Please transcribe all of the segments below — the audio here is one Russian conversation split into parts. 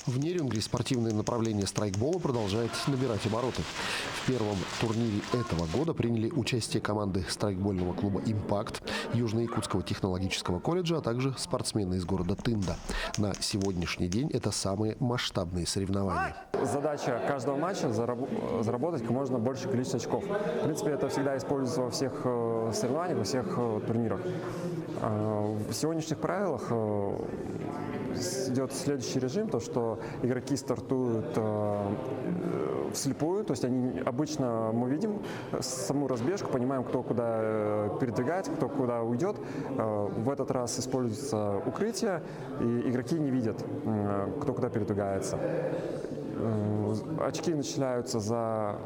В Нерюнгри спортивное направление страйкбола продолжает набирать обороты. В первом турнире этого года приняли участие команды страйкбольного клуба «Импакт», Южно-Якутского технологического колледжа, а также спортсмены из города Тында. На сегодняшний день это самые масштабные соревнования. Задача каждого матча – заработать как можно больше количество очков. В принципе, это всегда используется во всех соревнованиях, во всех турнирах. В сегодняшних правилах идет следующий режим, то что игроки стартуют вслепую, то есть обычно мы видим саму разбежку, понимаем, кто куда передвигается, кто куда уйдет. В этот раз используется укрытие, и игроки не видят, кто куда передвигается. Очки начисляются за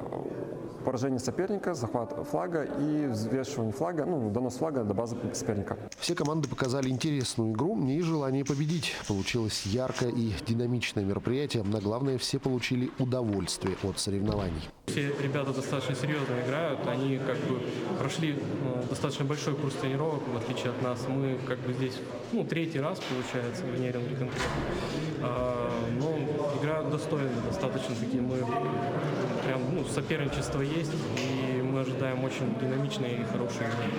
поражение соперника, захват флага и взвешивание флага, донос флага до базы соперника. Все команды показали интересную игру и желание победить. Получилось яркое и динамичное мероприятие, но главное, все получили удовольствие от соревнований. Все ребята достаточно серьезно играют, они прошли достаточно большой курс тренировок, в отличие от нас. Мы здесь третий раз, получается, в Нерюнгри конкретно. Но игра достойная, достаточно такие мы соперничество есть, и мы ожидаем очень динамичной и хорошей игры.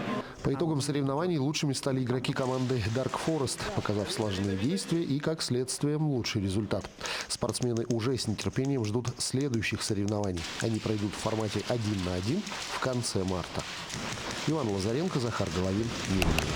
По итогам соревнований лучшими стали игроки команды Dark Forest, показав слаженные действия и, как следствие, лучший результат. Спортсмены уже с нетерпением ждут следующих соревнований. Они пройдут в формате 1 на 1 в конце марта. Иван Лазаренко, Захар Головин, Нерюнгри.